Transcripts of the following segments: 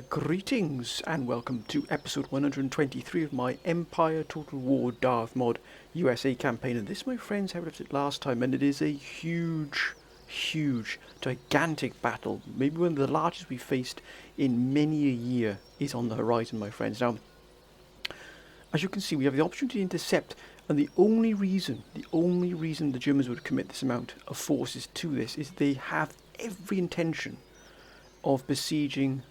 Greetings and welcome to episode 123 of my Empire Total War Darth mod USA campaign. And this, my friends, I read it last time, and it is a huge, gigantic battle. Maybe one of the largest we've faced in many a year is on the horizon, my friends. Now, as you can see, we have the opportunity to intercept, and the only reason the Germans would commit this amount of forces to this is they have every intention of besieging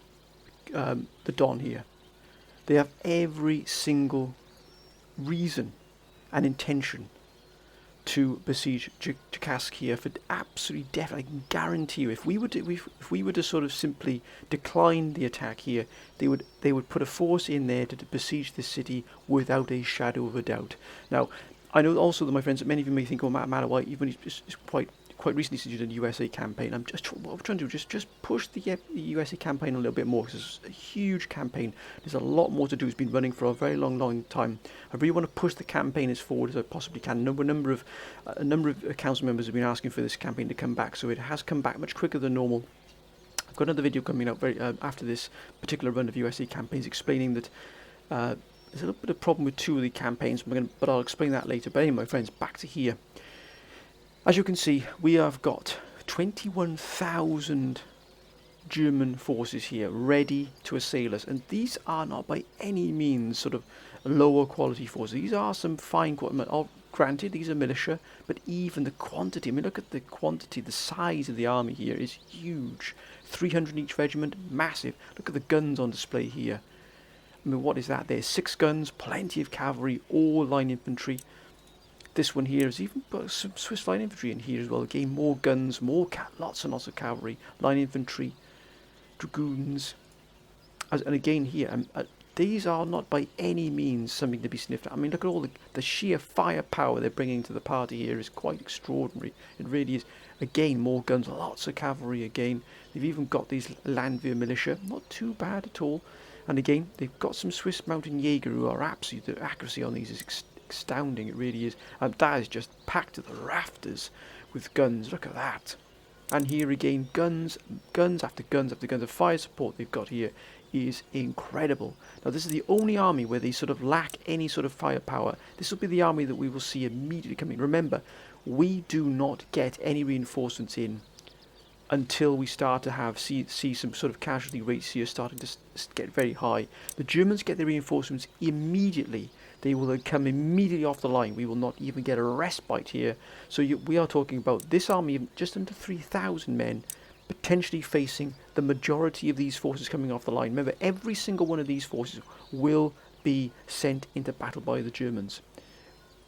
the Don here. They have every single reason and intention to besiege Jakask here for absolutely definitely. I can guarantee you, if we were to sort of simply decline the attack here, they would put a force in there to besiege this city without a shadow of a doubt. Now, I know also that my friends, that many of you may think, oh, Matter White, even it's quite recently since you did a USA campaign. What I'm trying to do is just push the USA campaign a little bit more, because it's a huge campaign. There's a lot more to do. It's been running for a very long time. I really want to push the campaign as forward as I possibly can. A number of council members have been asking for this campaign to come back, so it has come back much quicker than normal. I've got another video coming out very after this particular run of USA campaigns, explaining that there's a little bit of problem with two of the campaigns, but I'll explain that later. But anyway, my friends, back to here. As you can see, we have got 21,000 German forces here ready to assail us, and these are not by any means sort of lower quality forces. These are some fine quality. Granted, these are militia, but even the quantity, I mean, look at the quantity, the size of the army here is huge. 300 in each regiment, massive. Look at the guns on display here. I mean, what is that? There's 6 guns, plenty of cavalry, all line infantry. This one here has even got some Swiss line infantry in here as well. Again, more guns, lots and lots of cavalry, line infantry, dragoons. And again here, these are not by any means something to be sniffed at. I mean, look at all the sheer firepower they're bringing to the party here is quite extraordinary. It really is. Again, more guns, lots of cavalry again. They've even got these Landwehr militia, not too bad at all. And again, they've got some Swiss mountain Jaeger who are absolutely, the accuracy on these is astounding. It really is. And that is just packed to the rafters with guns. Look at that. And here again, guns after guns after guns. The fire support they've got here is incredible. Now, this is the only army where they sort of lack any sort of firepower. This will be the army that we will see immediately coming. Remember, we do not get any reinforcements in until we start to see some sort of casualty rates here starting to get very high. The Germans get their reinforcements immediately. They will come immediately off the line. We will not even get a respite here. So we are talking about this army of just under 3,000 men potentially facing the majority of these forces coming off the line. Remember, every single one of these forces will be sent into battle by the Germans.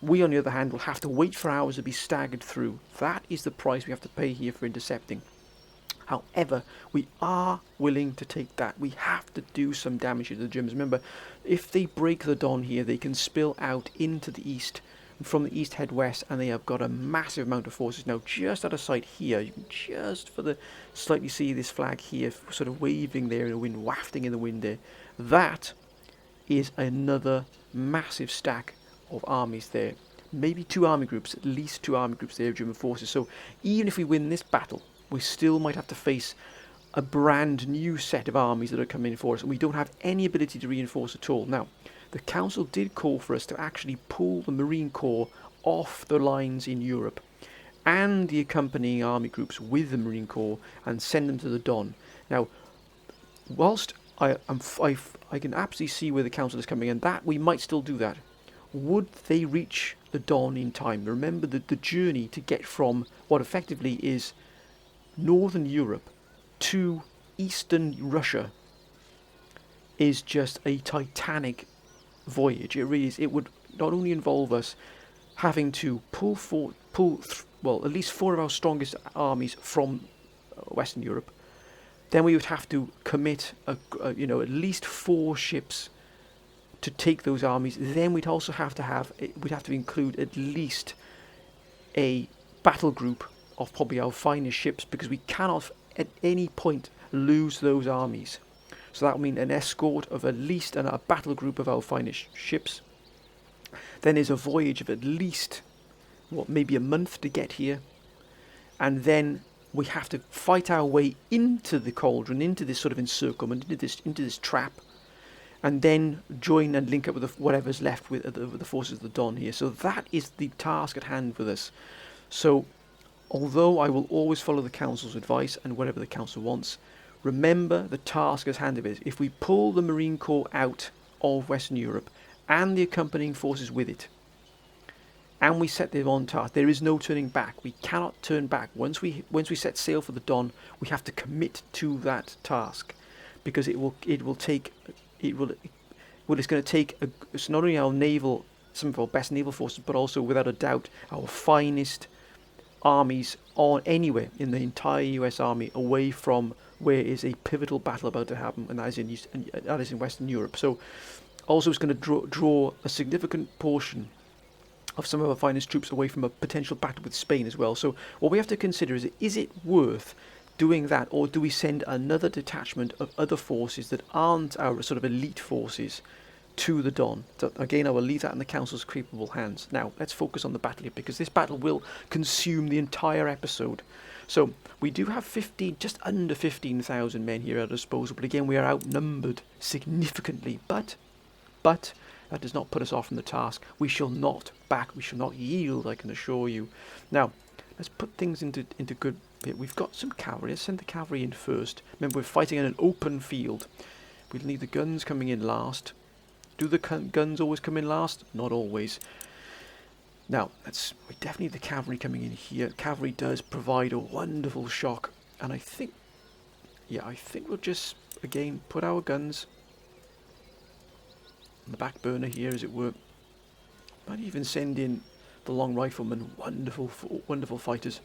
We, on the other hand, will have to wait for hours to be staggered through. That is the price we have to pay here for intercepting. However, we are willing to take that. We have to do some damage to the Germans. Remember, if they break the Don here, they can spill out into the east. From the east, head west, and they have got a massive amount of forces. Now, just out of sight here, you can just slightly see this flag here, sort of waving there in the wind, wafting in the wind there. That is another massive stack of armies there. Maybe 2 army groups, at least 2 army groups there of German forces. So even if we win this battle, we still might have to face a brand new set of armies that are coming for us, and we don't have any ability to reinforce at all. Now, the Council did call for us to actually pull the Marine Corps off the lines in Europe and the accompanying army groups with the Marine Corps and send them to the Don. Now, whilst I can absolutely see where the Council is coming, and that we might still do that. Would they reach the Don in time? Remember that the journey to get from what effectively is Northern Europe to Eastern Russia is just a titanic voyage. It really is. It would not only involve us having to pull at least 4 of our strongest armies from Western Europe. Then we would have to commit at least 4 ships to take those armies. Then we'd also have to include at least a battle group of probably our finest ships, because we cannot at any point lose those armies. So that would mean an escort of at least a battle group of our finest ships. Then there's a voyage of at least maybe a month to get here, and then we have to fight our way into the cauldron, into this sort of encirclement, into this trap, and then join and link up with whatever's left with the forces of the Don here. So that is the task at hand for this. So, although I will always follow the Council's advice and whatever the Council wants, remember the task at hand of it. If we pull the Marine Corps out of Western Europe and the accompanying forces with it, and we set them on task, there is no turning back. We cannot turn back. Once we set sail for the Don, we have to commit to that task, because it's going to take it's not only some of our best naval forces, but also without a doubt our finest armies on anywhere in the entire US Army away from where is a pivotal battle about to happen, and that is in Western Europe. So also it's going to draw a significant portion of some of our finest troops away from a potential battle with Spain as well. So what we have to consider is it worth doing that, or do we send another detachment of other forces that aren't our sort of elite forces to the Don? So again, I will leave that in the Council's capable hands. Now, let's focus on the battle here, because this battle will consume the entire episode. So we do have just under 15,000 men here at our disposal, but again, we are outnumbered significantly. But that does not put us off from the task. We shall not back. We shall not yield, I can assure you. Now, let's put things into good bit. We've got some cavalry. Let's send the cavalry in first. Remember, we're fighting in an open field. We'll need the guns coming in last. Do the guns always come in last? Not always. Now, we definitely need the cavalry coming in here. Cavalry does provide a wonderful shock. And I think we'll just, again, put our guns on the back burner here, as it were. Might even send in the long riflemen. Wonderful fighters.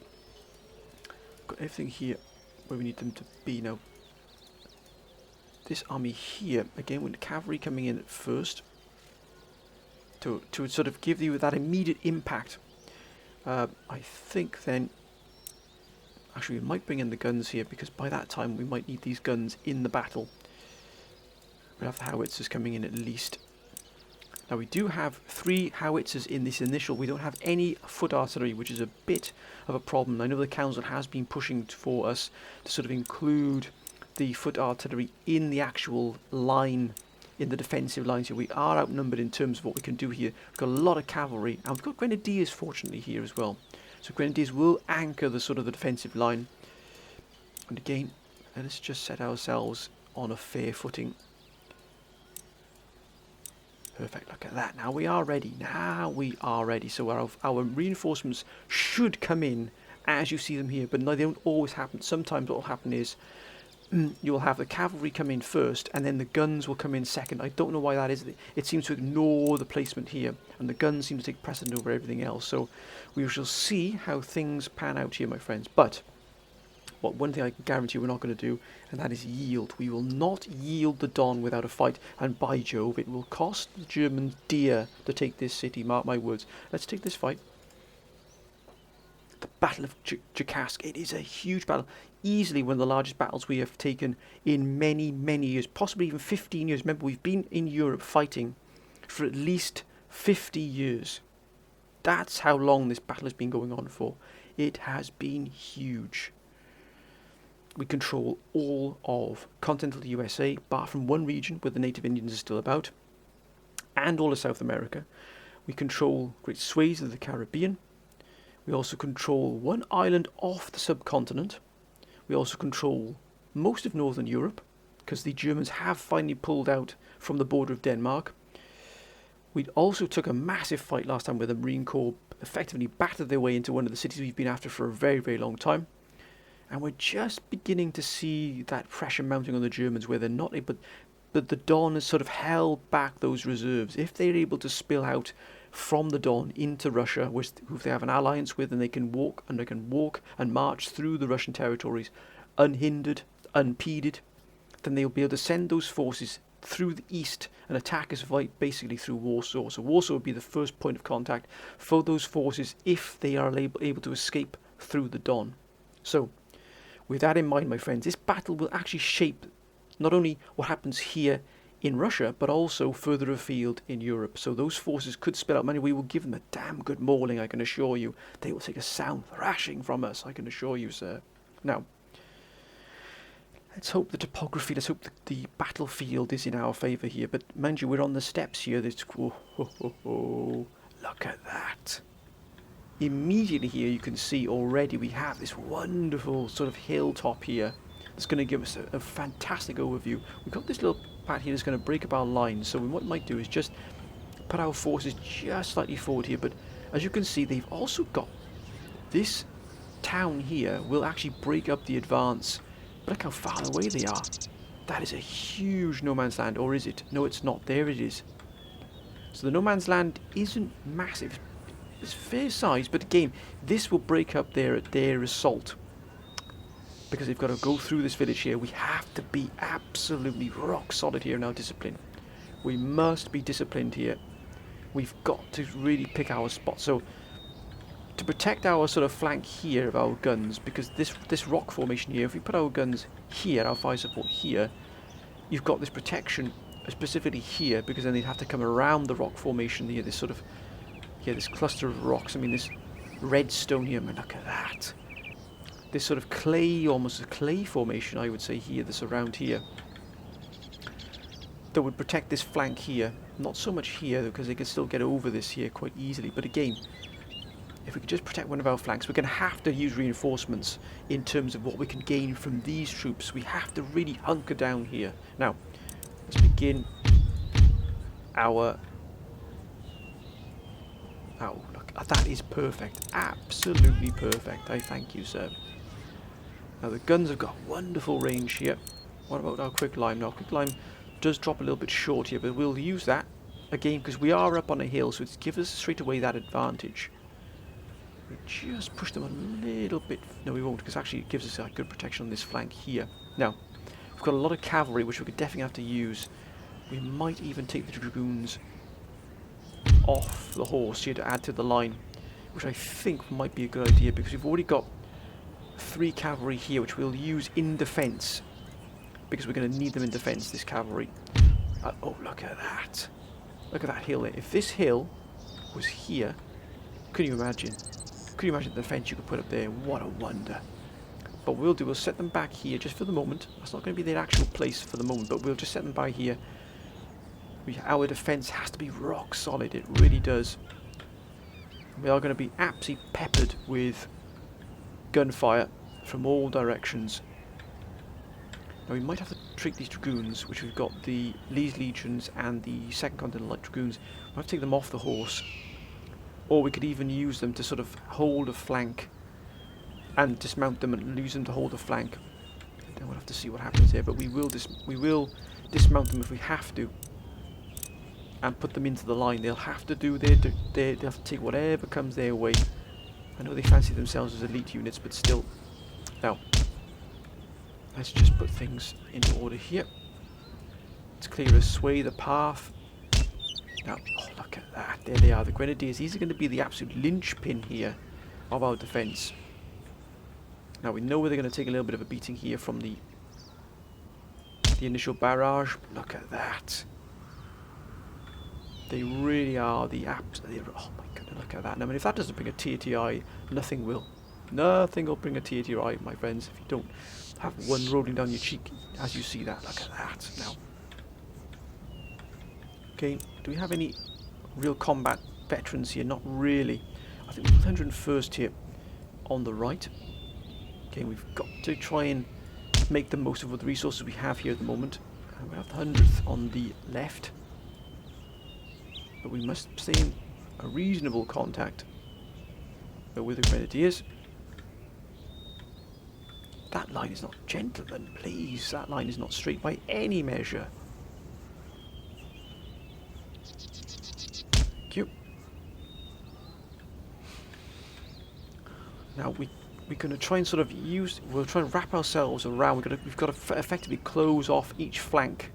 Got everything here where we need them to be now. This army here, again, with the cavalry coming in at first, to sort of give you that immediate impact. I think then, actually we might bring in the guns here, because by that time we might need these guns in the battle. We'll have the howitzers coming in at least. Now we do have 3 howitzers in this initial. We don't have any foot artillery, which is a bit of a problem. I know the Council has been pushing for us to sort of include the foot artillery in the actual line, in the defensive lines here. We are outnumbered in terms of what we can do here. We've got a lot of cavalry, and we've got grenadiers fortunately here as well. So grenadiers will anchor the sort of the defensive line. And again, let's just set ourselves on a fair footing. Perfect, look at that. Now we are ready. So our reinforcements should come in as you see them here, but no, they don't always happen. Sometimes what will happen is you'll have the cavalry come in first, and then the guns will come in second. I don't know why that is. It seems to ignore the placement here, and the guns seem to take precedent over everything else. So we shall see how things pan out here, my friends. But one thing I can guarantee we're not going to do, and that is yield. We will not yield the Don without a fight, and by Jove, it will cost the Germans dear to take this city, mark my words. Let's take this fight. The Battle of Chakask, it is a huge battle, easily one of the largest battles we have taken in many, many years, possibly even 15 years. Remember, we've been in Europe fighting for at least 50 years. That's how long this battle has been going on for. It has been huge. We control all of continental USA, apart from one region where the native Indians are still about, and all of South America. We control great swathes of the Caribbean. We also control one island off the subcontinent. We also control most of Northern Europe, because the Germans have finally pulled out from the border of Denmark. We also took a massive fight last time where the Marine Corps effectively battered their way into one of the cities we've been after for a very, very long time. And we're just beginning to see that pressure mounting on the Germans, where they're not able, but the Don has sort of held back those reserves. If they're able to spill out from the Don into Russia, who they have an alliance with, and they can walk and march through the Russian territories unhindered, unimpeded, then they'll be able to send those forces through the east and attack us basically through Warsaw. So Warsaw would be the first point of contact for those forces if they are able to escape through the Don. So, with that in mind, my friends, this battle will actually shape not only what happens here in Russia, but also further afield in Europe. So those forces could spill out money. We will give them a damn good mauling, I can assure you. They will take a sound thrashing from us, I can assure you, sir. Now, let's hope the topography, let's hope the battlefield is in our favour here. But mind you, we're on the steps here. Look at that. Immediately here you can see already we have this wonderful sort of hilltop here. That's going to give us a fantastic overview. We've got this little part here that's going to break up our lines. So what we might do is just put our forces just slightly forward here. But as you can see, they've also got this town here will actually break up the advance. But look how far away they are. That is a huge no man's land, or is it? No, it's not. There it is. So the no man's land isn't massive. It's fair size, but again, this will break up their assault. Because they've got to go through this village here. We have to be absolutely rock solid here in our discipline. We must be disciplined here. We've got to really pick our spot. So to protect our sort of flank here of our guns, because this rock formation here, if we put our guns here, our fire support here, you've got this protection specifically here, because then they'd have to come around the rock formation here, this sort of, yeah, this cluster of rocks. I mean, this red stone here, man, look at that. This sort of clay, almost a clay formation, I would say here, that's around here, that would protect this flank here. Not so much here, because they can still get over this here quite easily, but again, if we could just protect one of our flanks, we're going to have to use reinforcements in terms of what we can gain from these troops. We have to really hunker down here. Now, let's begin our... Oh, look, that is perfect. Absolutely perfect. I thank you, sir. Now, the guns have got wonderful range here. What about our quicklime? Now, quicklime does drop a little bit short here, but we'll use that, again, because we are up on a hill, so it gives us straight away that advantage. We just push them a little bit. No, we won't, because actually it gives us a good protection on this flank here. Now, we've got a lot of cavalry, which we could definitely have to use. We might even take the dragoons off the horse here to add to the line, which I think might be a good idea, because we've already got 3 cavalry here, which we'll use in defence, because we're going to need them in defence, this cavalry. Oh, look at that. Look at that hill there. If this hill was here, can you imagine? Could you imagine the defence you could put up there? What a wonder. But what we'll do, we'll set them back here just for the moment. That's not going to be their actual place for the moment, but we'll just set them by here. Our defence has to be rock solid, it really does. We are going to be absolutely peppered with gunfire from all directions. Now we might have to treat these dragoons, which we've got the Lee's Legions and the 2nd Continental Light Dragoons. We'll have to take them off the horse. Or we could even use them to sort of hold a flank and dismount them and use them to hold a flank. Then we'll have to see what happens there, but we will dismount them if we have to and put them into the line. They'll have to do they'll have to take whatever comes their way. I know they fancy themselves as elite units, but still. Now, let's just put things into order here. Let's clear a sway the path. Now, oh, look at that. There they are, the Grenadiers. These are going to be the absolute linchpin here of our defence. Now, we know they're going to take a little bit of a beating here from the initial barrage. Look at that. They really are the absolute... Oh my goodness, look at that. Now, I mean, if that doesn't bring a tear to your eye, nothing will. Nothing will bring a tear to your eye, my friends, if you don't have one rolling down your cheek as you see that. Look at that. Now, okay, do we have any real combat veterans here? Not really. I think we've got 101st here on the right. Okay, we've got to try and make the most of the resources we have here at the moment. We have the 100th on the left. But we must stay in a reasonable contact with the Grenadiers. That line is not, gentlemen, please. That line is not straight by any measure. Thank you. Now we're going to try and sort of we'll try and wrap ourselves around. We've got to effectively close off each flank.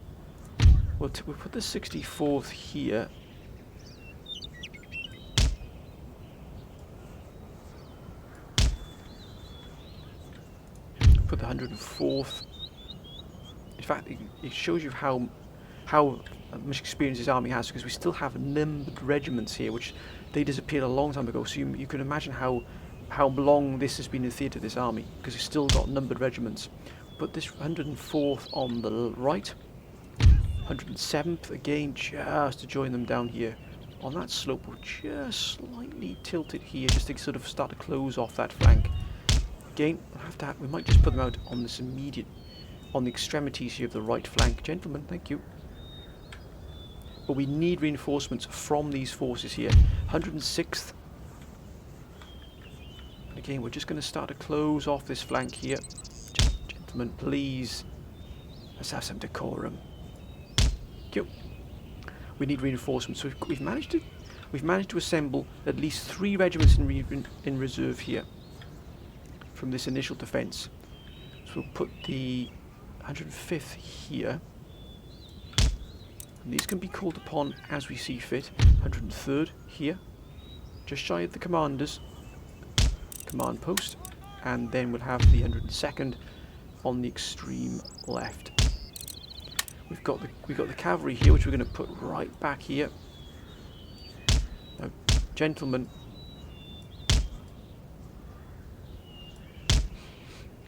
We'll put the 64th here. Put the 104th. In fact, it shows you how much experience this army has, because we still have numbered regiments here, which they disappeared a long time ago. So you can imagine how how long this has been in theatre, this army, because it's still got numbered regiments. Put this 104th on the right, 107th again, just to join them down here. On that slope, we'll just slightly tilt it here, just to sort of start to close off that flank. Again, we might just put them out on this immediate, on the extremities here of the right flank. Gentlemen, thank you. But we need reinforcements from these forces here. 106th. And again, we're just going to start to close off this flank here. Gentlemen, please. Let's have some decorum. Thank you. We need reinforcements. So we've managed to assemble at least 3 regiments in reserve here from this initial defence. So we'll put the 105th here. And these can be called upon as we see fit. 103rd here, just shy of the commander's command post, and then we'll have the 102nd on the extreme left. We've got the cavalry here, which we're going to put right back here. Now, gentlemen,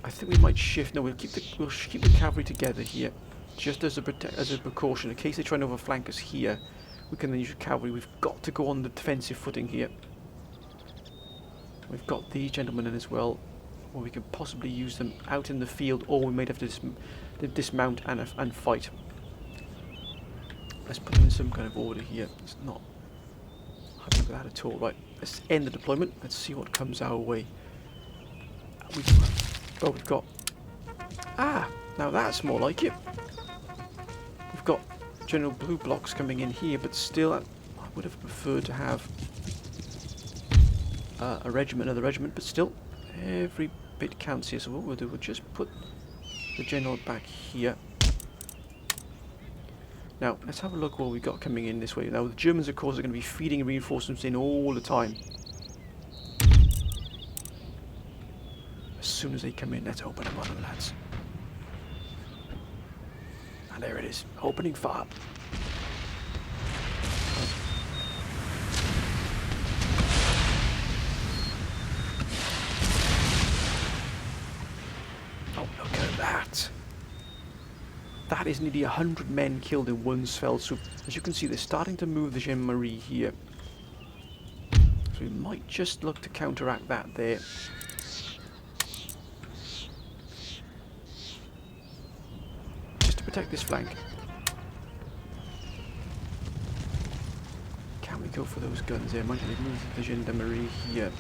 I think we might shift. No, we'll keep the cavalry together here, just as a precaution in case they try and overflank us here. We can then use cavalry. We've got to go on the defensive footing here. We've got these gentlemen in as well, or we can possibly use them out in the field, or we might have to dismount and fight. Let's put them in some kind of order here. It's not happy with that at all. Right, let's end the deployment. Let's see what comes our way. We've got... now that's more like it. We've got general blue blocks coming in here, but still, I would have preferred to have another regiment, but still, every bit counts here. So what we'll do, we'll just put the general back here. Now, let's have a look what we've got coming in this way. Now, the Germans, of course, are going to be feeding reinforcements in all the time. As soon as they come in, let's open them on them, lads. And there it is, opening fire. Oh, look at that. That is nearly 100 men killed in one fell swoop. As you can see, they're starting to move the Gendarmerie here. So we might just look to counteract that there. Just to protect this flank. Can we go for those guns there? Mind you, they've moved the Gendarmerie here.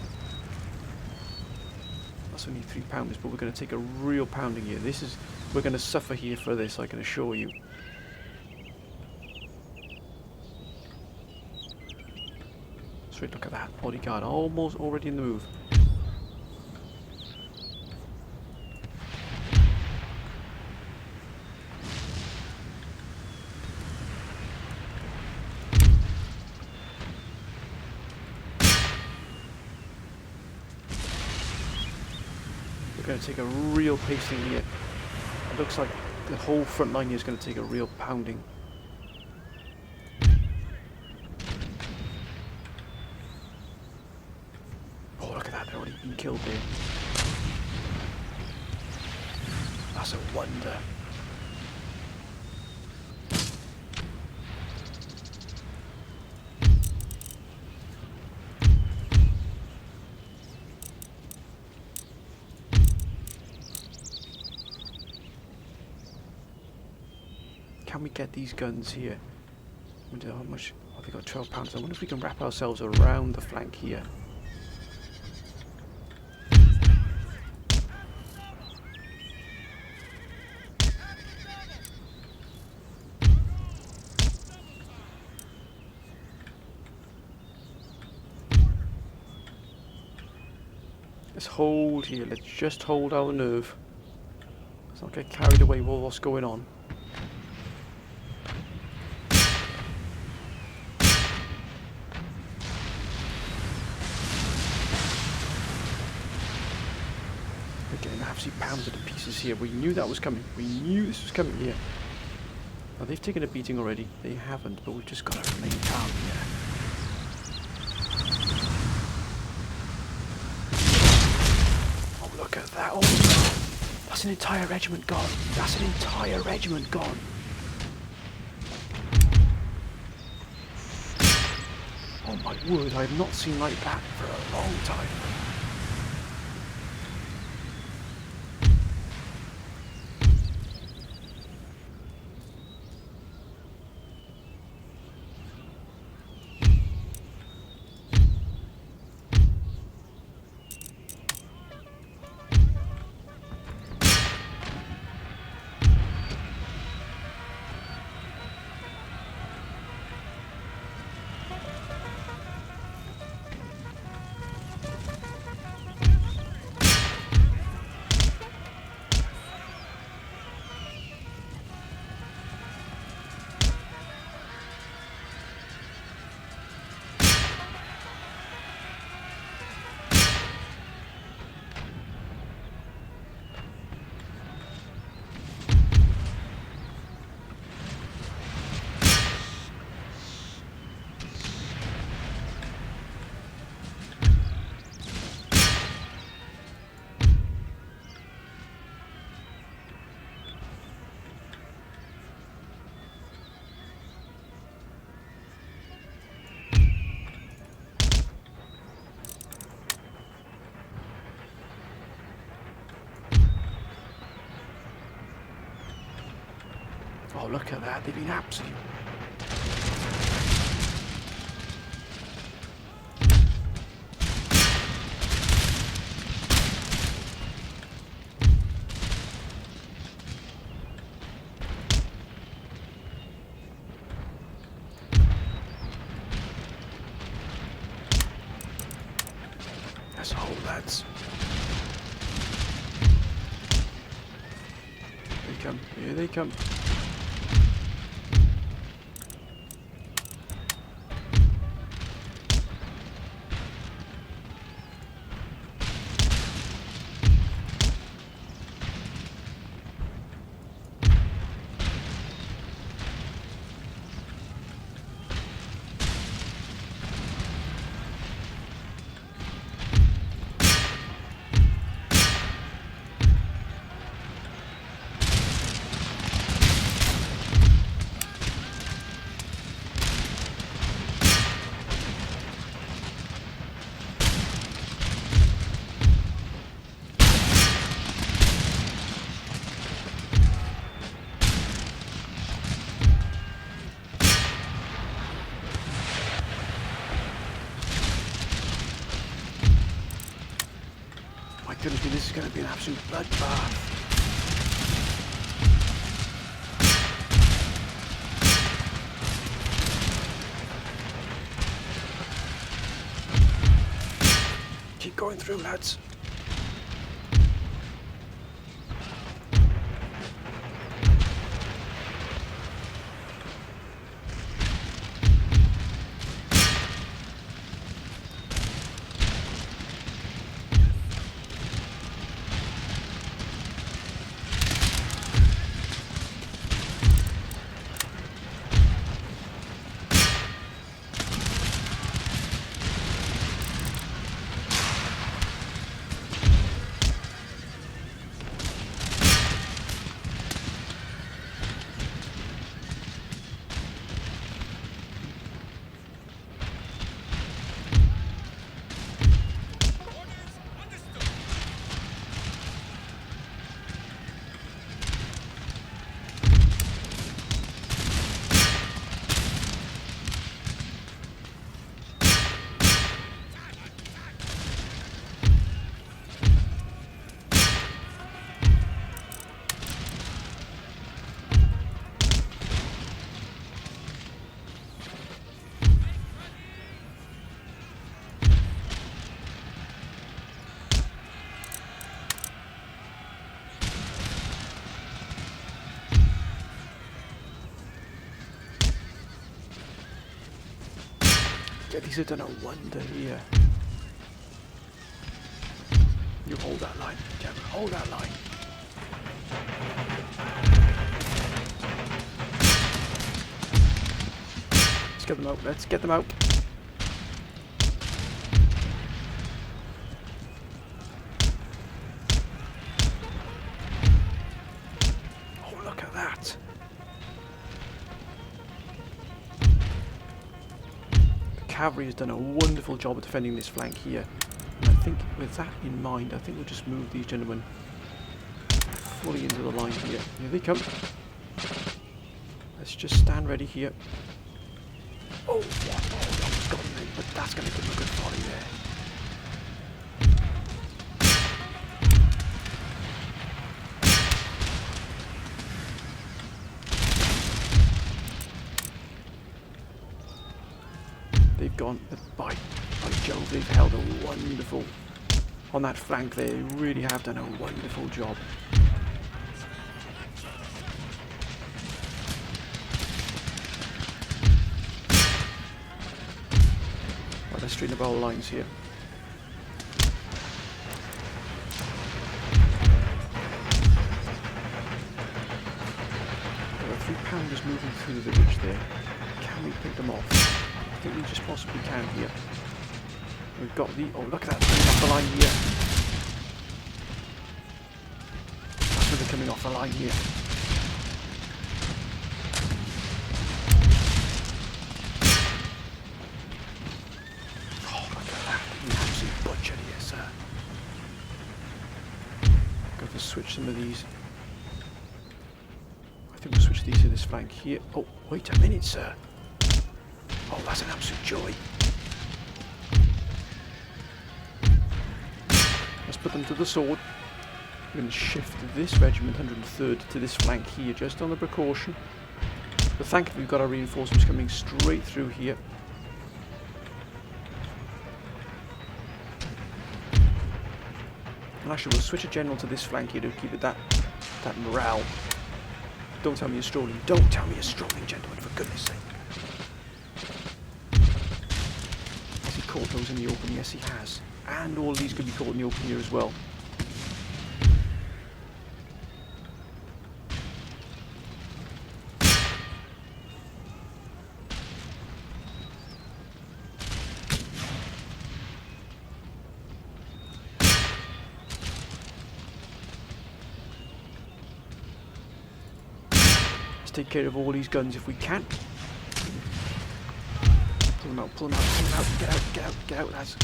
That's only 3 pounders, but we're going to take a real pounding here. We're going to suffer here for this, I can assure you. Straight, look at that bodyguard, almost already in the move. We're going to take a real pasting here. It looks like the whole front line here is going to take a real pounding. Oh, look at that, they're already been killed there. That's a wonder. Can we get these guns here? I wonder how much. Oh, they got 12 pounds. I wonder if we can wrap ourselves around the flank here. Let's hold here. Let's just hold our nerve. Let's not get carried away with what's going on. Getting absolutely pounded to pieces here. We knew that was coming. We knew this was coming here. Now they've taken a beating already. They haven't, but we've just got to remain calm here. That's an entire regiment gone. That's an entire regiment gone. Oh my word, I have not seen like that for a long time. Oh, look at that. They've been absolute. Let's hold, lads. Here they come. Here they come. Goodness me, this is going to be an absolute bloodbath. Keep going through, lads. Yeah, these have done a wonder here. You hold that line, Cameron. Hold that line. Let's get them out. Let's get them out. cavalry has done a wonderful job of defending this flank here. And I think with that in mind, I think we'll just move these gentlemen fully into the line here. Here they come. Let's just stand ready here. Oh, that almost got me, but that's going to give them a good volley there. They've gone, by Jove, they've held a wonderful, on that flank they really have done a wonderful job. Right, let's straighten up our lines here. There are 3 pounders moving through the ridge there. Can we pick them off? I think we just possibly can here. We've got the... Oh, look at that, coming off the line here. That's where they're coming off the line here. Oh, look at that. An absolute butcher here, sir. Got to switch some of these. I think we'll switch these to this flank here. Oh, wait a minute, sir. Oh, that's an absolute joy. Let's put them to the sword. We're going to shift this regiment, 103rd, to this flank here, just on the precaution. But thankfully we've got our reinforcements coming straight through here. And actually we'll switch a general to this flank here to keep it that morale. Don't tell me you're strolling. Don't tell me you're strolling, gentlemen, for goodness sake. Has he caught those in the open? Yes, he has. And all these could be caught in the open here as well. Let's take care of all these guns if we can. Pull them out, pull them out, pull them out, get out, get out, get out, lads.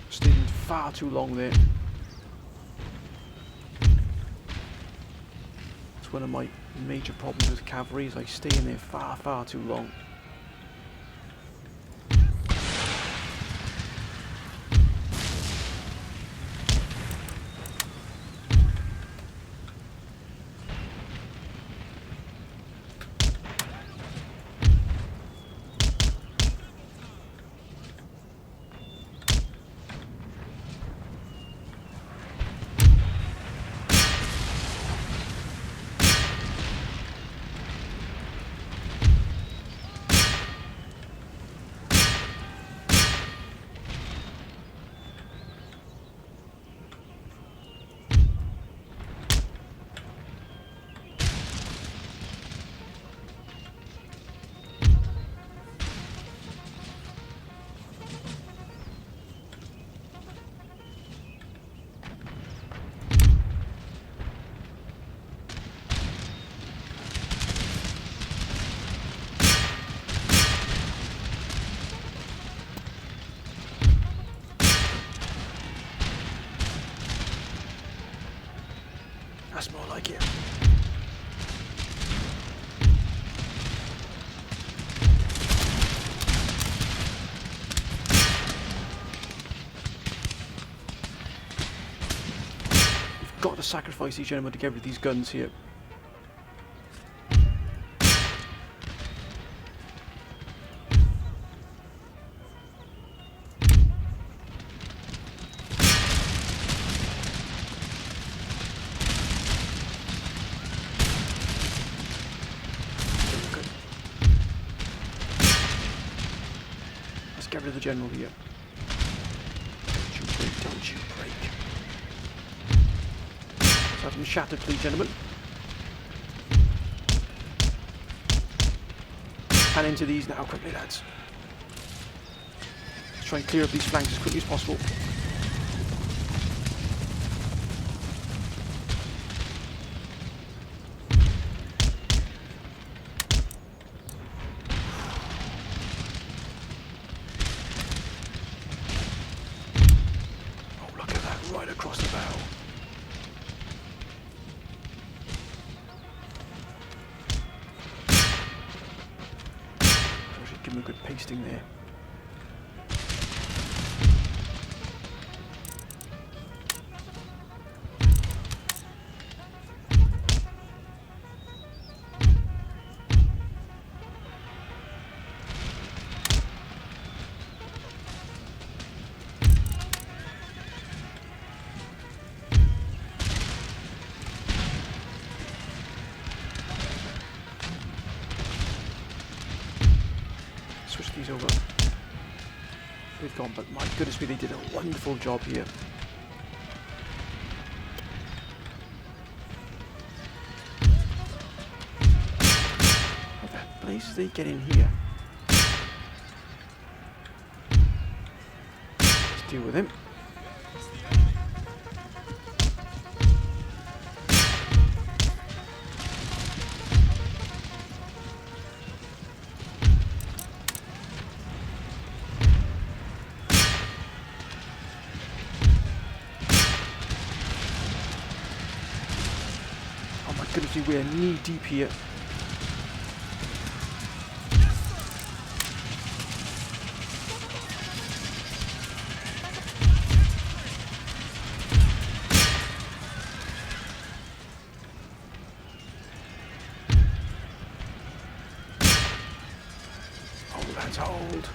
Stayed in far too long there. It's one of my major problems with cavalry, is I stay in there far, far too long. That's more like it. We've got to sacrifice these gentlemen to get rid of these guns here. Get rid of the general here. Don't you break, don't you break. Let's have them shattered, please, gentlemen. And into these now, quickly, lads. Let's try and clear up these flanks as quickly as possible. across the bow. Should give him a good pasting there. Switch these over. They've gone, but my goodness me, they did a wonderful job here. How the blazes they get in here? Let's deal with him. Goodness, we are knee deep here. Hold, lads, hold.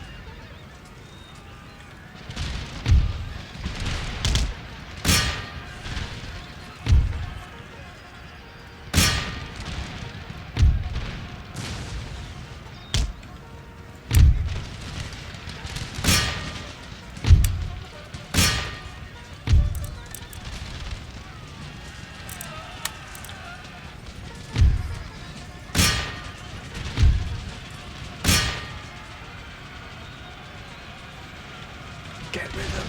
Get rid of them.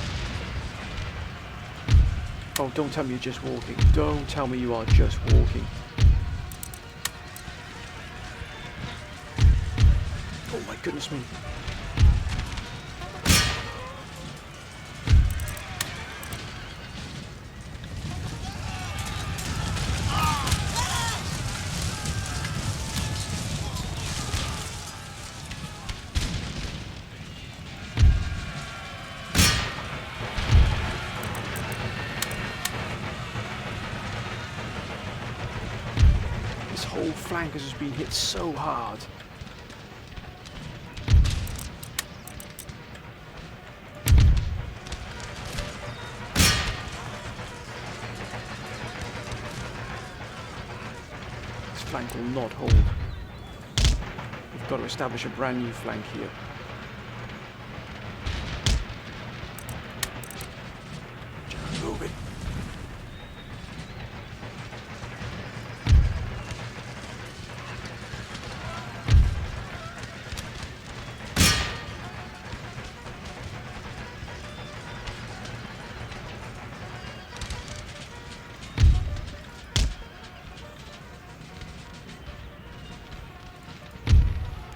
Oh, don't tell me you're just walking. Don't tell me you are just walking. Oh my goodness me. This whole flank has just been hit so hard. This flank will not hold. We've got to establish a brand new flank here. Just move it.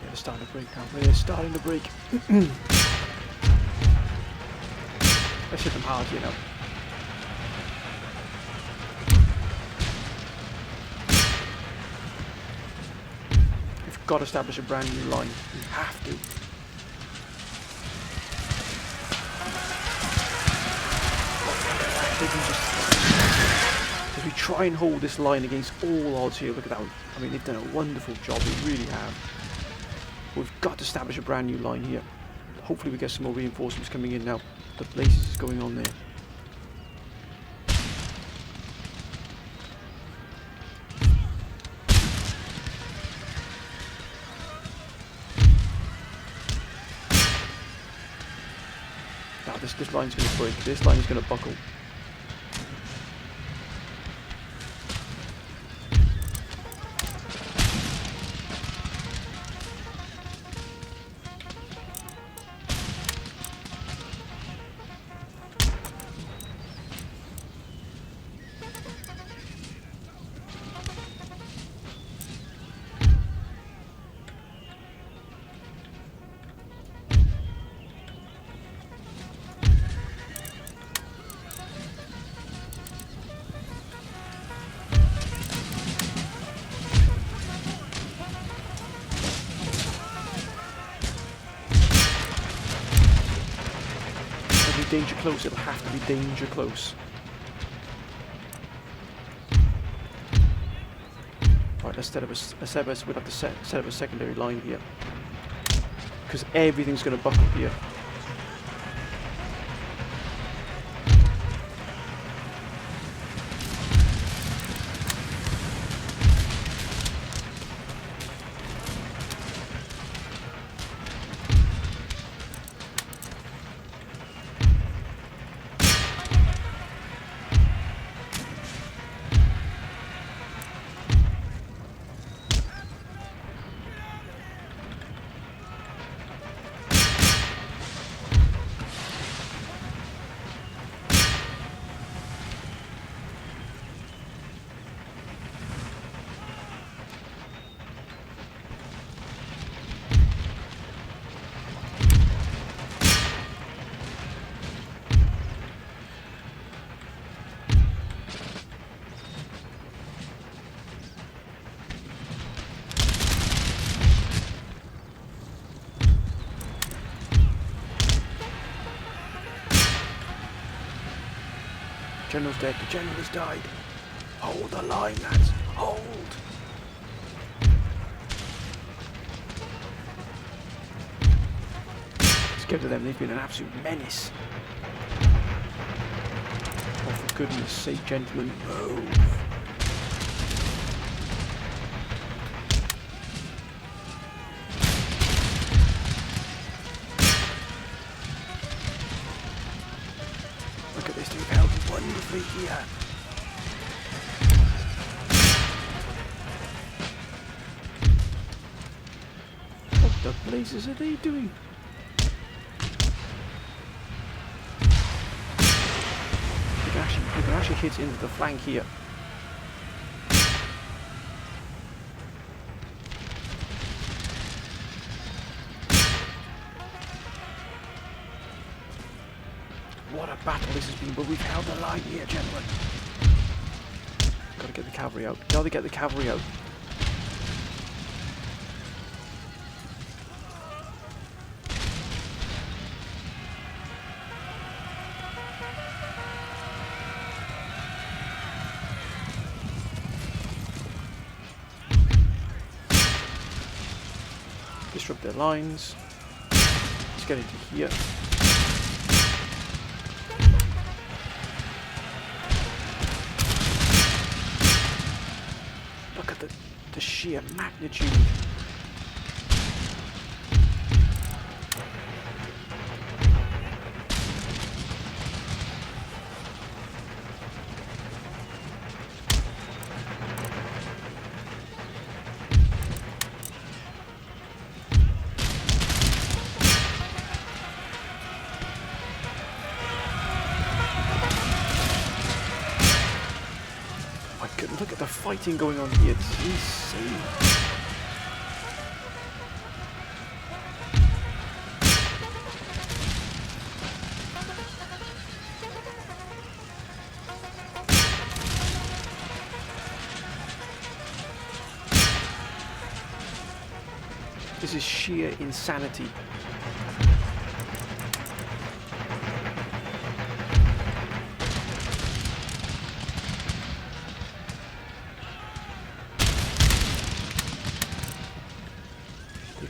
They're starting to break now. They're starting to break. Let's hit them hard, you know. We've got to establish a brand new line. We have to. They can just, as we try and hold this line against all odds here, look at that one. I mean, they've done a wonderful job, they really have. We've got to establish a brand new line here. Hopefully we get some more reinforcements coming in now. The blazes is going on there. Now this line's going to break. This line is going to buckle. danger close. It'll have to be danger close. Right, let's set up we'll have to set up a secondary line here. Because everything's going to buckle here. General's dead. The general has died. Hold the line, lads. Hold. Let's get to them. They've been an absolute menace. Oh, for goodness sake, gentlemen, move. Look at this, they've held wonderfully here. What the blazes are they doing? We can actually hit into the flank here. What a battle this has been, but we've held the line here, gentlemen. Gotta get the cavalry out. Gotta get the cavalry out. Disrupt their lines. Let's get into here. Look at the sheer magnitude. Look at the fighting going on here, it's insane. This is sheer insanity.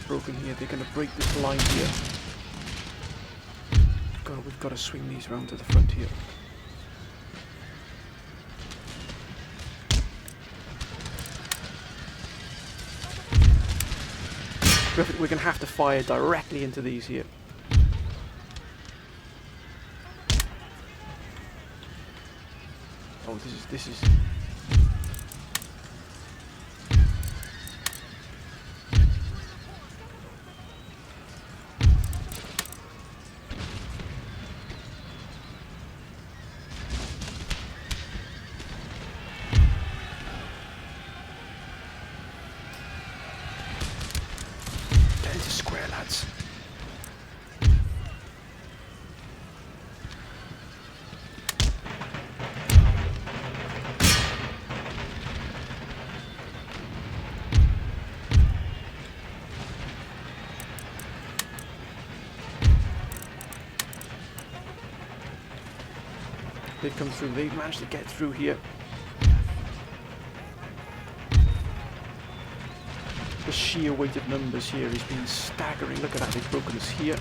Broken here, they're going to break this line here. We've got to swing these around to the front here. We're going to have to fire directly into these here. Oh, this is. Square, lads. They've come through. They've managed to get through here. The sheer weight of numbers here has been staggering. Look at that, they've broken us here.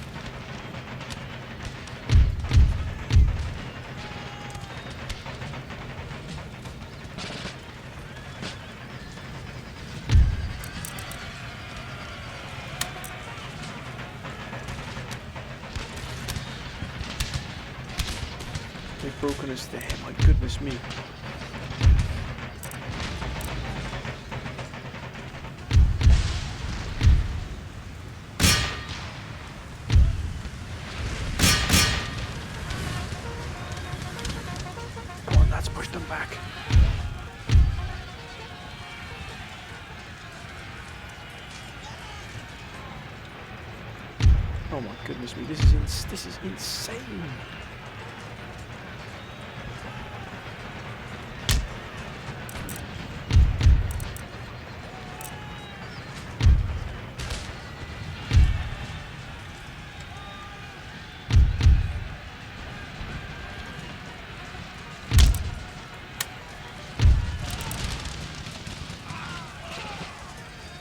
They've broken us there, my goodness me. Push them back. Oh my goodness me, this is insane.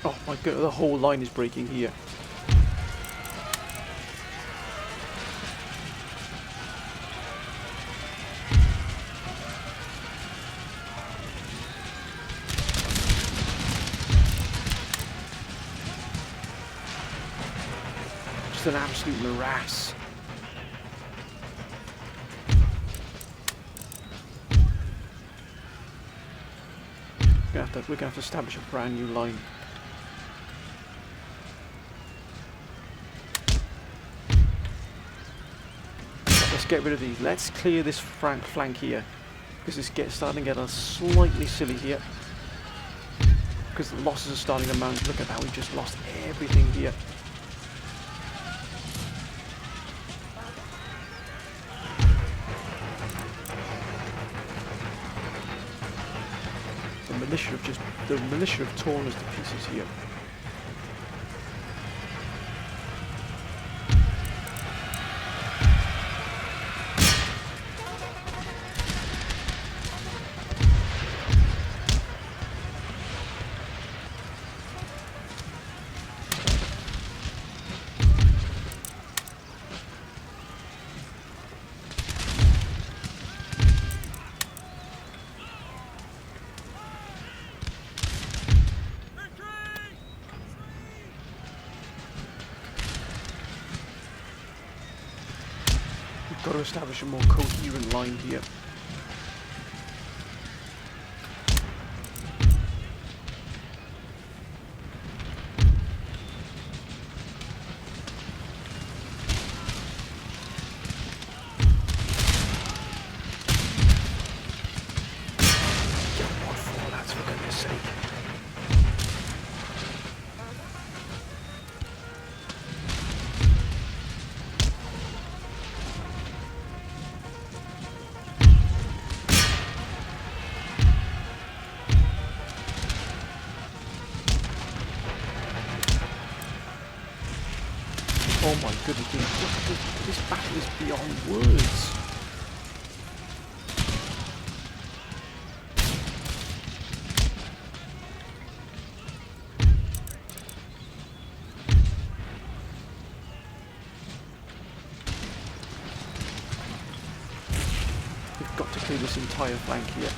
Oh my god, the whole line is breaking here. Just an absolute morass. We're gonna have to establish a brand new line. Let's get rid of these. Let's clear this flank here, because it's starting to get us slightly silly here. Because the losses are starting to mount. Look at that, we've just lost everything here. The militia have torn us to pieces here. Got to establish a more coherent line here. Get more fallouts, for goodness sake. Oh my goodness, this battle is beyond words. We've got to clear this entire flank here.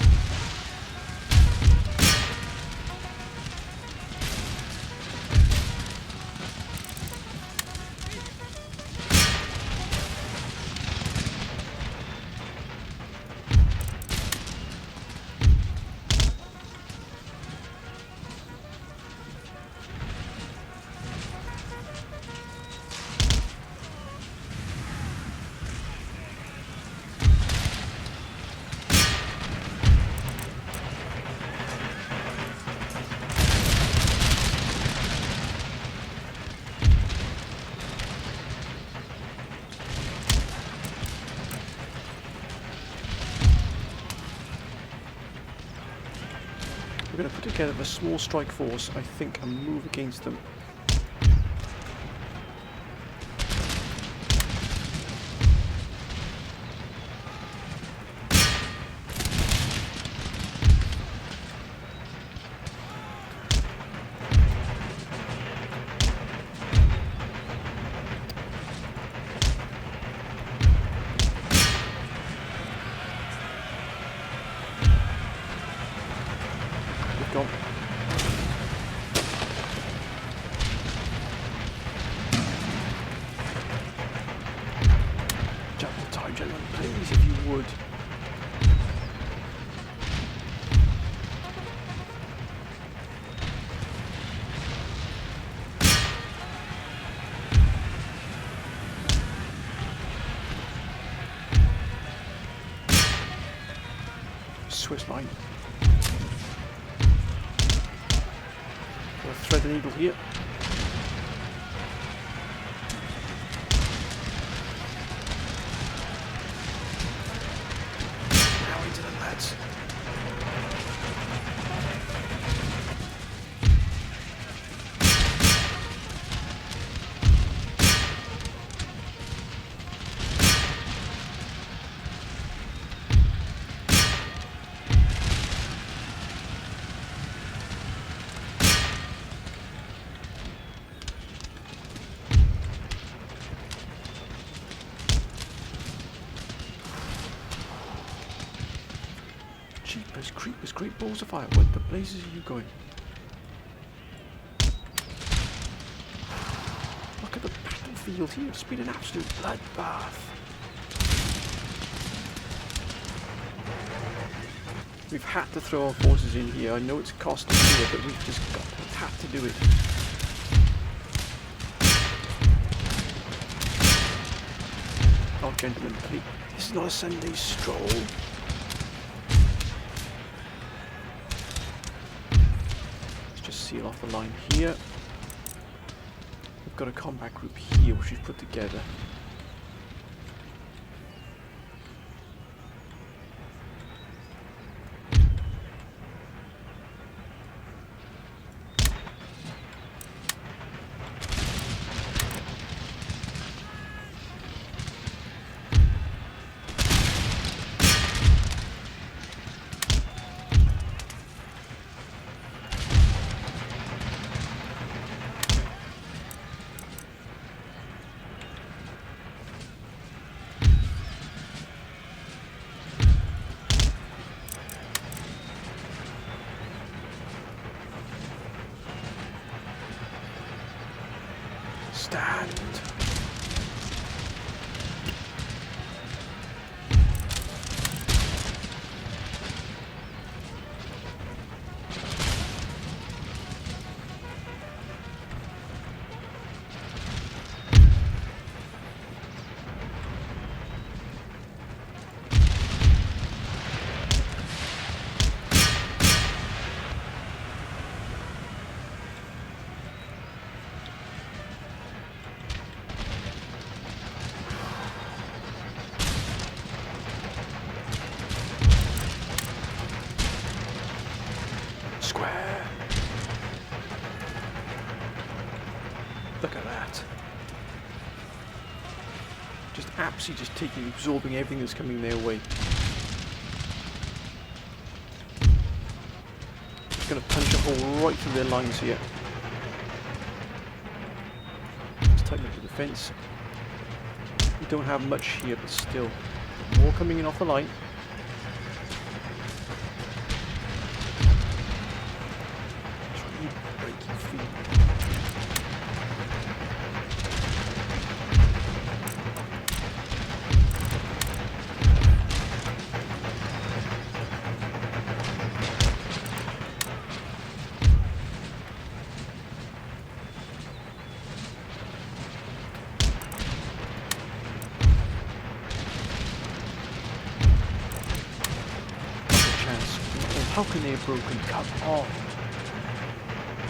We're going to put together a small strike force, I think, and move against them. gone. Jump the time, gentlemen, please, if you would. Swiss line. We'll thread the needle here. Now into the lads. Jeepers creepers, great balls of fire, where the blazes are you going? Look at the battlefield here, it's been an absolute bloodbath. We've had to throw our forces in here, I know it's costing here, but we've just had to do it. Oh gentlemen, please, this is not a Sunday stroll. Seal off the line here. We've got a combat group here which we've put together. Stand. Square. Look at that. Just absolutely absorbing everything that's coming their way. Just going to punch a hole right through their lines here. Let's tighten up the defence. We don't have much here, but still. More coming in off the line. How can they have broken? Come on!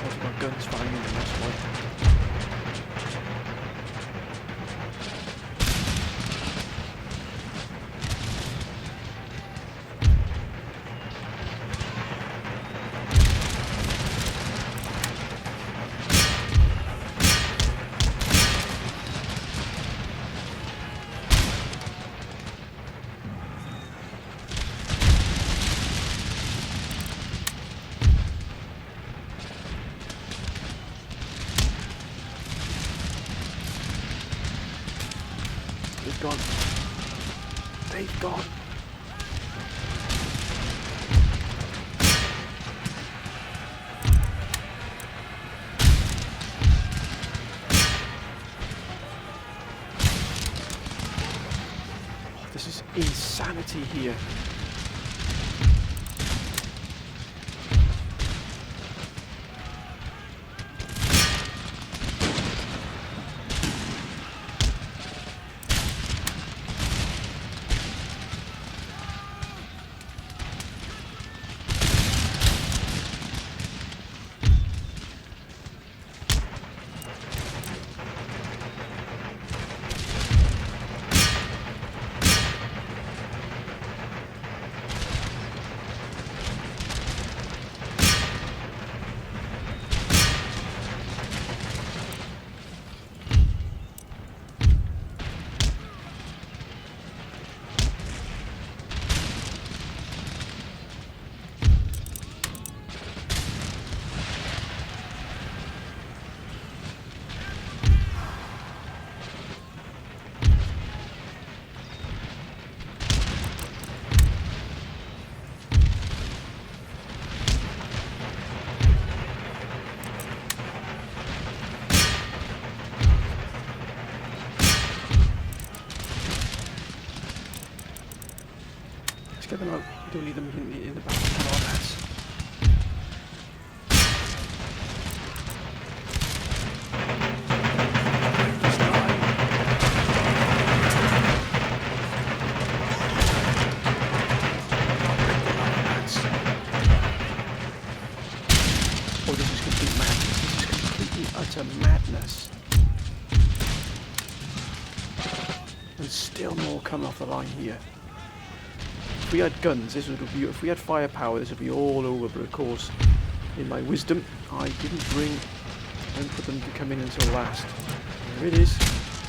I've got guns firing in the next one. see here. Get them out. We don't need them in the back. Come on, lads. Oh, this is complete madness. This is completely utter madness. There's still more coming off the line here. If we had guns, this would be. If we had firepower, this would be all over. But of course, in my wisdom, I didn't put them to come in until last. There it is.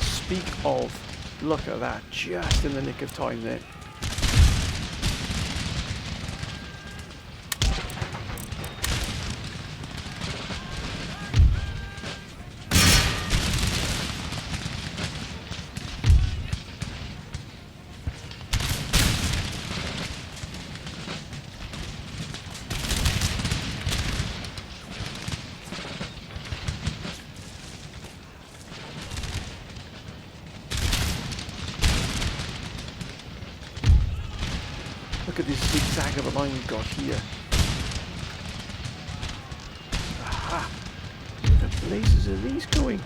Speak of. Look at that, just in the nick of time there. Look at this zigzag of a line we've got here. Aha! Where the blazes are these going?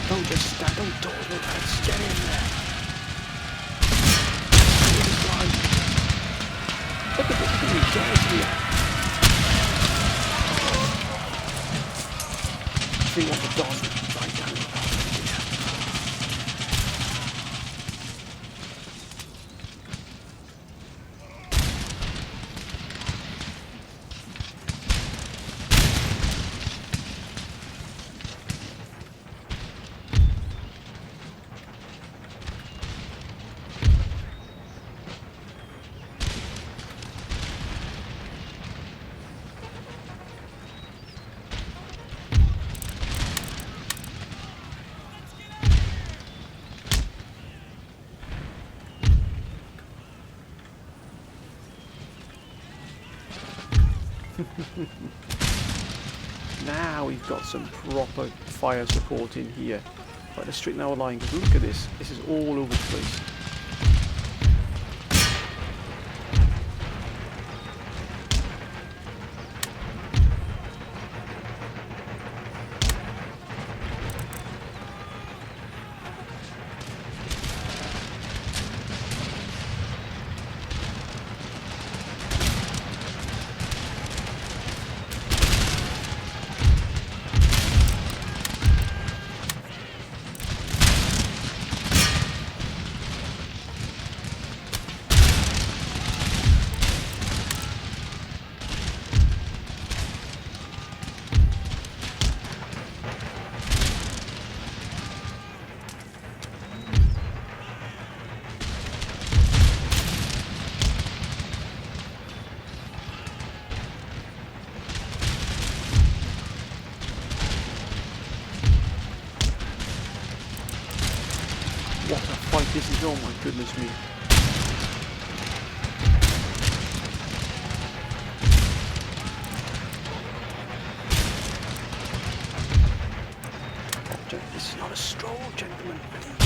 Don't just stand, don't dawdle, lads. Get in there. Look at these guys here. See what the dog right down the path. Now we've got some proper fire support in here. Right, let's straighten our line, because look at this. This is all over the place. Oh my goodness me. This is not a stroll, gentlemen, please.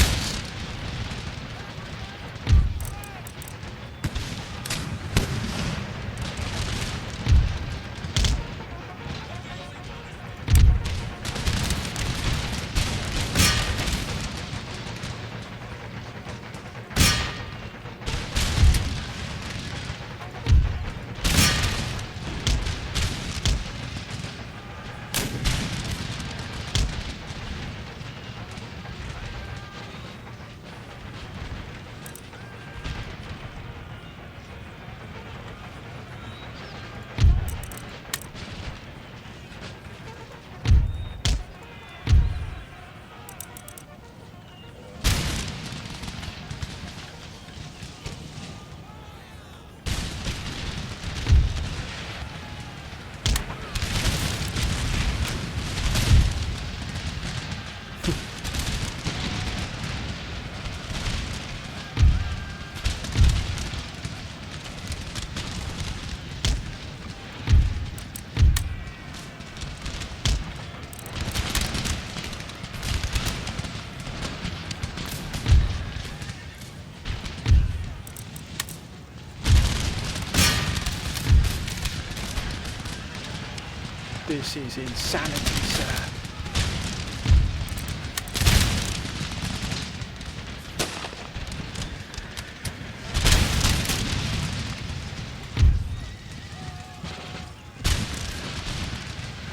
This is insanity, sir.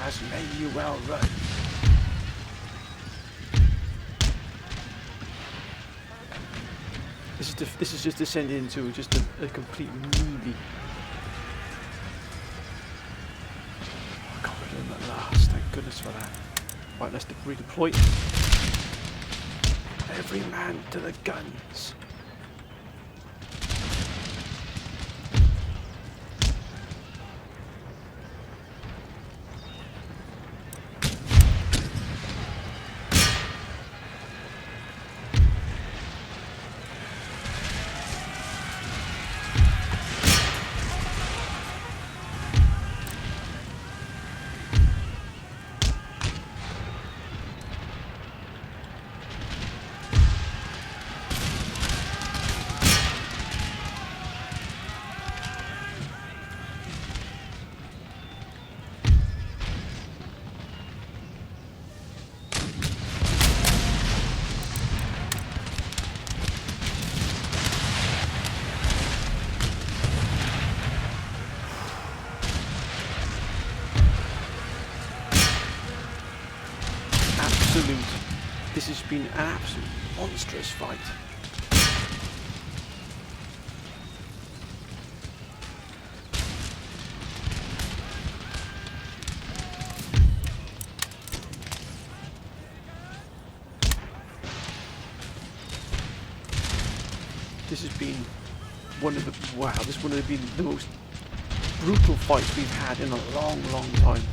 As may you well run. This is just descending into just a complete movie. I got rid of him at last, thank goodness for that. Right, let's redeploy. Every man to the guns. This has been an absolute monstrous fight. This has been one of the this would have been the most brutal fights we've had in a long, long time.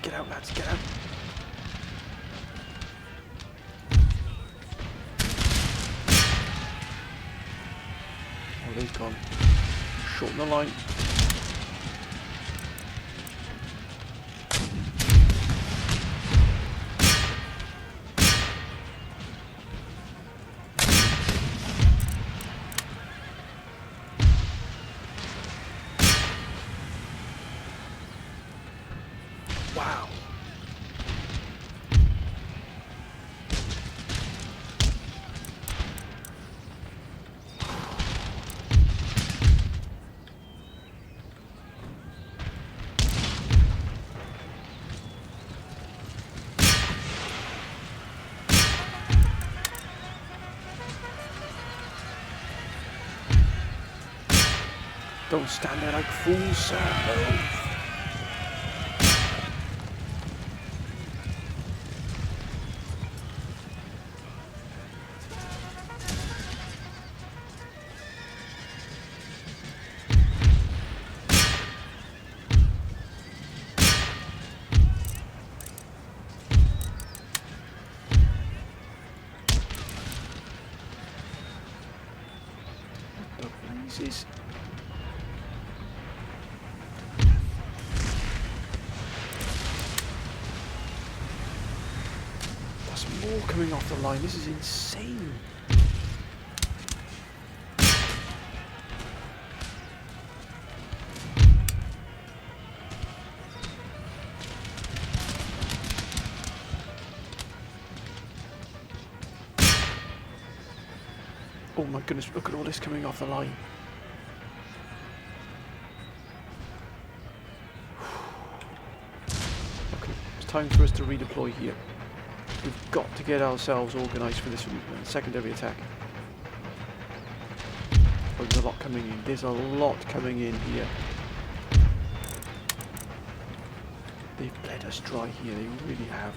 Get out, lads, get out. Oh, they've gone. Shorten the line. Wow. Don't stand there like fools, sir. Move. Jesus. There's more coming off the line. This is insane. Oh my goodness, look at all this coming off the line. Okay, it's time for us to redeploy here. We've got to get ourselves organised for this secondary attack. Oh, there's a lot coming in. There's a lot coming in here. They've bled us dry here, they really have.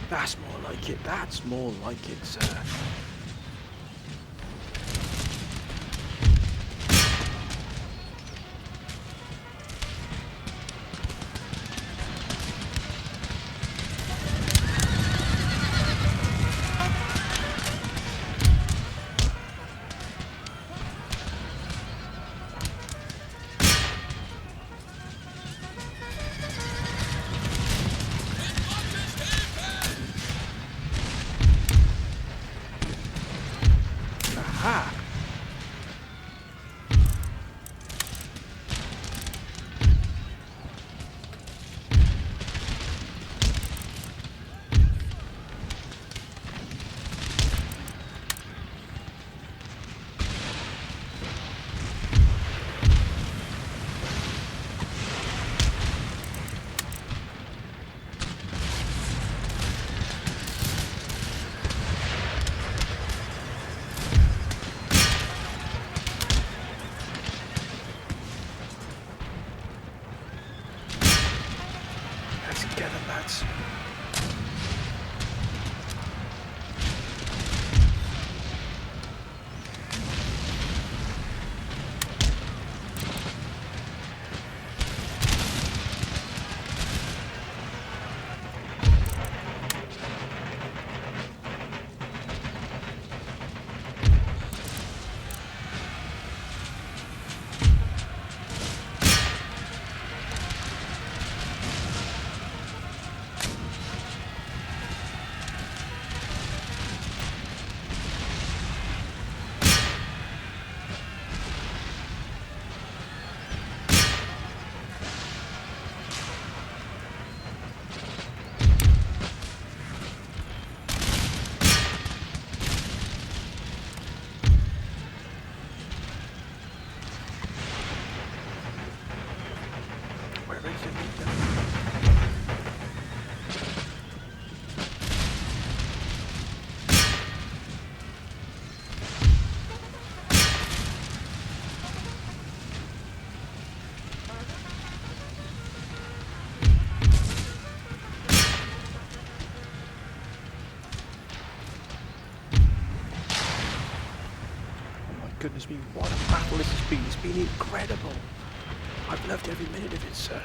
That's more like it. That's more like it, sir. Aha! goodness me, what a battle this has been. It's been incredible. I've loved every minute of it, sir.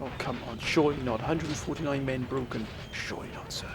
Oh, come on, surely not. 149 men broken. Surely not, sir.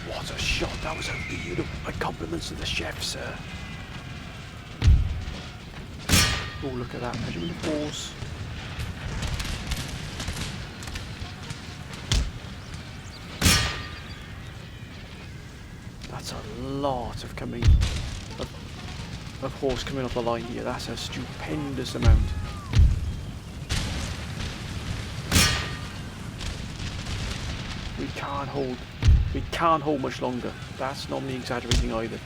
What a shot, that was a beautiful. My compliments to the chef, sir. Oh, look at that measurement of horse. That's a lot of of horse coming off the line here. That's a stupendous amount. We can't hold much longer. That's not me exaggerating either.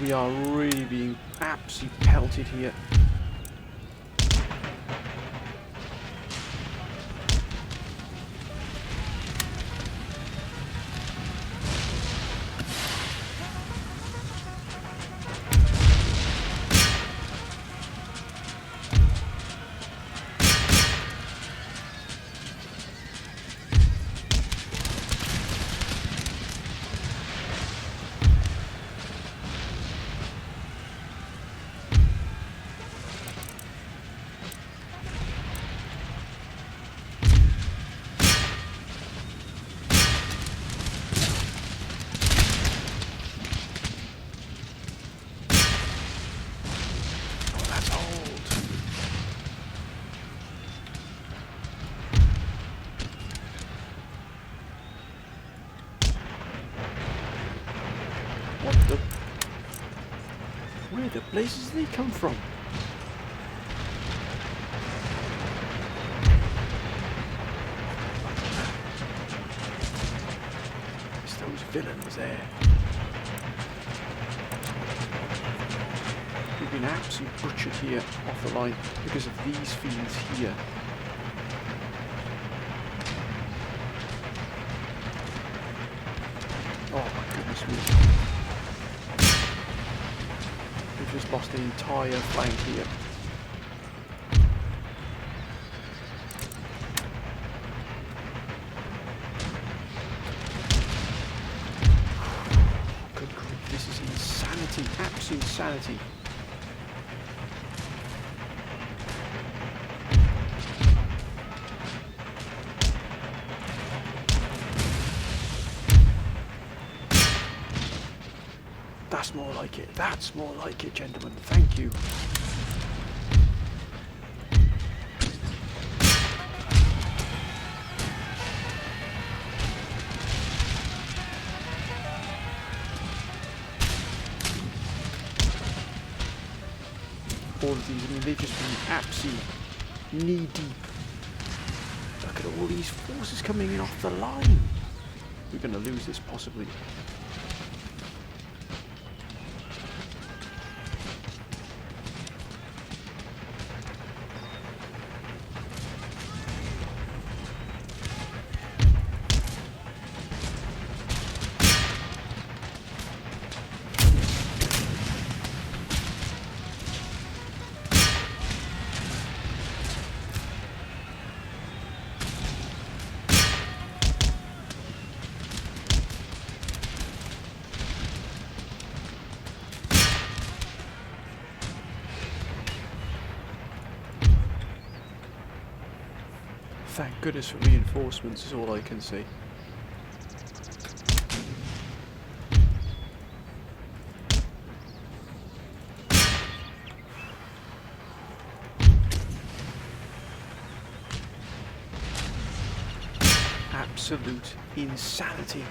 We are really being absolutely pelted here. Where the blazes did they come from? It's those villains there. We've been absolutely butchered here off the line because of these fiends here. Oh my goodness me. We've just lost the entire flank here. Good grief, this is insanity, absolute insanity. That's more like it. That's more like it, gentlemen. Thank you. All of these, I mean, they've just been absolutely knee deep. Look at all these forces coming in off the line. We're going to lose this possibly. Thank goodness for reinforcements is all I can say. Absolute insanity.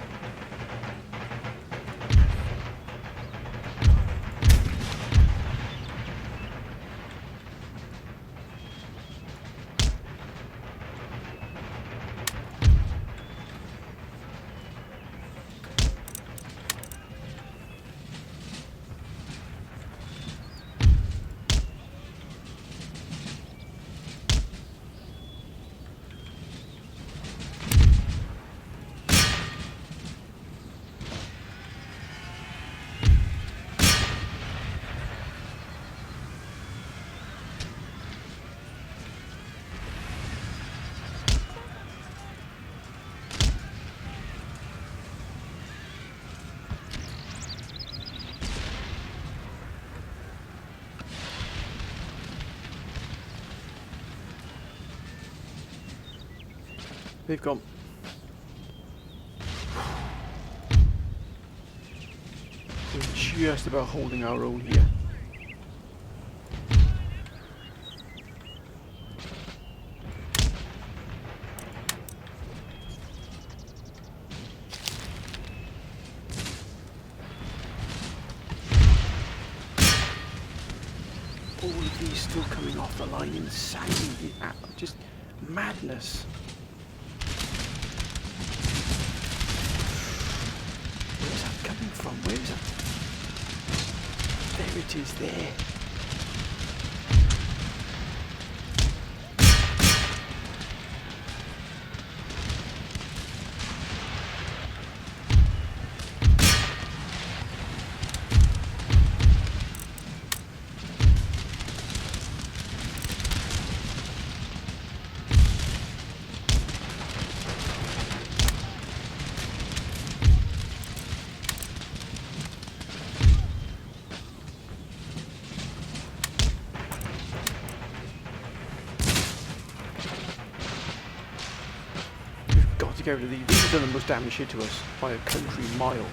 They've gone. We're just about holding our own here. All of these still coming off the line, insanity, just madness. Where's that coming from? Where is that? There it is, there. Get rid of these. These have done the most damage here to us by a country mile.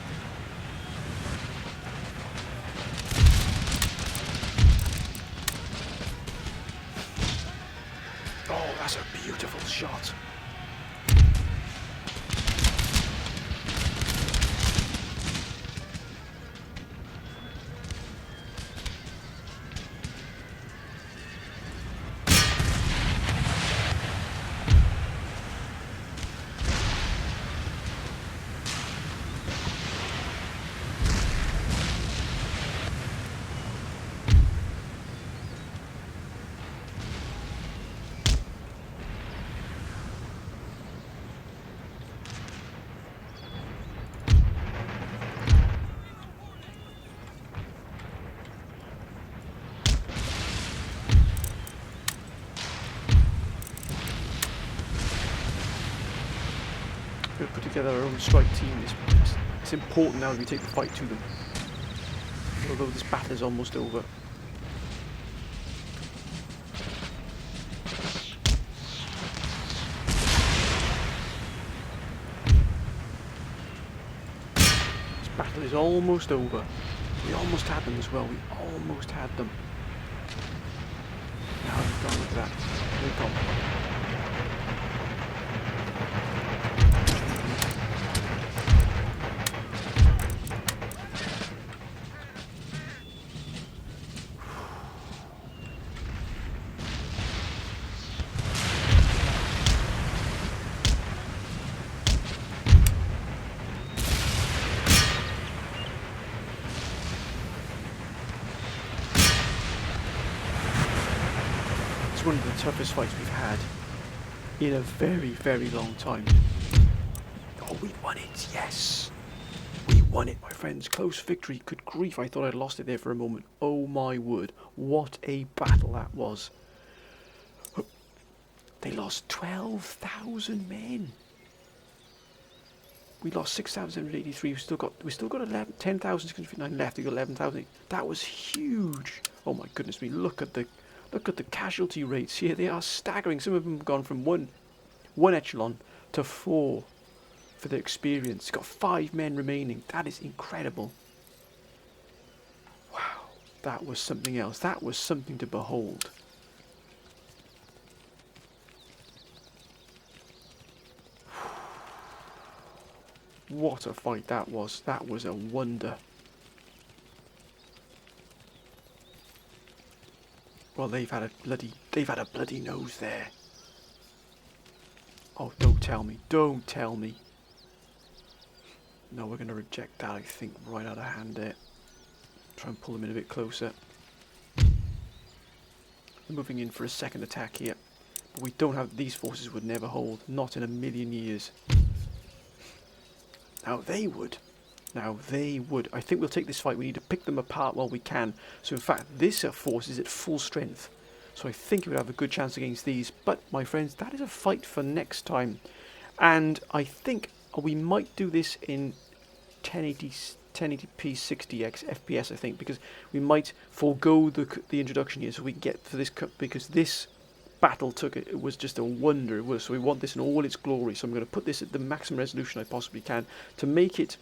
Oh, that's a beautiful shot. We've put together our own strike team. It's important now that we take the fight to them. Although this battle is almost over. This battle is almost over. We almost had them as well. We almost had them. Now we've gone with that. We've gone. One of the toughest fights we've had in a very, very long time. Oh, we won it, yes! We won it, my friends. Close victory. Good grief, I thought I'd lost it there for a moment. Oh my word, what a battle that was. They lost 12,000 men. We lost 6,783. We still got 10,659 left. We got 11,000. That was huge. Oh my goodness me! Look at the casualty rates here. They are staggering. Some of them have gone from one 1 echelon to 4 for the experience. It's got 5 men remaining. That is incredible. Wow, that was something else. That was something to behold. What a fight that was. That was a wonder. Well, they've had a bloody nose there. Oh, don't tell me. Don't tell me. No, we're going to reject that, I think, right out of hand there. Try and pull them in a bit closer. We're moving in for a second attack here. But we don't have... These forces would never hold. Not in a million years. Now they would. Now they would. I think we'll take this fight. We need to pick them apart while we can. So in fact, this force is at full strength. So I think it would have a good chance against these. But my friends, that is a fight for next time. And I think we might do this in 1080p 60x FPS, I think, because we might forego the introduction here so we can get for this, because this battle it was just a wonder. It was, so we want this in all its glory. So I'm going to put this at the maximum resolution I possibly can to make it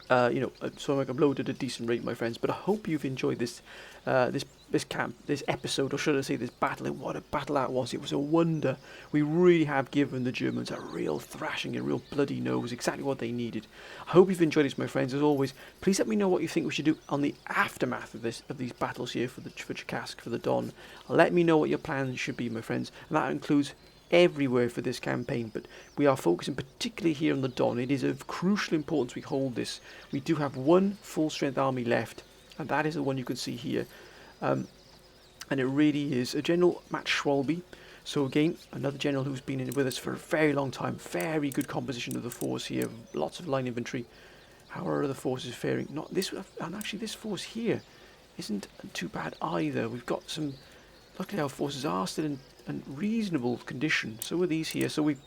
so I've uploaded at a decent rate, my friends. But I hope you've enjoyed this this episode, or should I say this battle. And what a battle that was. It was a wonder. We really have given the Germans a real thrashing, a real bloody nose, exactly what they needed. I hope you've enjoyed this, my friends. As always, please let me know what you think we should do on the aftermath of these battles here for Chakask, for the Don. Let me know what your plans should be, my friends, and that includes everywhere for this campaign, but we are focusing particularly here on the Don. It is of crucial importance we hold this. We do have one full strength army left, and that is the one you can see here, and it really is a General Matt Schwalbe. So again, another general who's been in with us for a very long time. Very good composition of the force here, lots of line infantry. How are other forces faring? Not this, and actually this force here isn't too bad either. We've got some, luckily our forces are still in reasonable condition. So are these here. So we've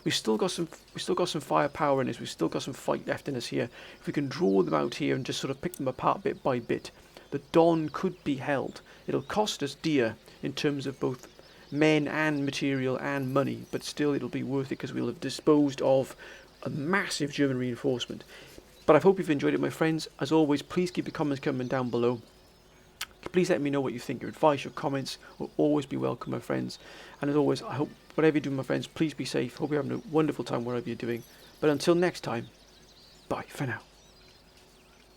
still got some firepower in us. We've still got some fight left in us here. If we can draw them out here and just sort of pick them apart bit by bit, the Don could be held. It'll cost us dear in terms of both men and material and money, but still it'll be worth it because we'll have disposed of a massive German reinforcement. But I hope you've enjoyed it, my friends. As always, please keep your comments coming down below. Please let me know what you think. Your advice, your comments will always be welcome, my friends. And as always, I hope whatever you do, my friends, please be safe. Hope you're having a wonderful time wherever you're doing. But until next time, bye for now.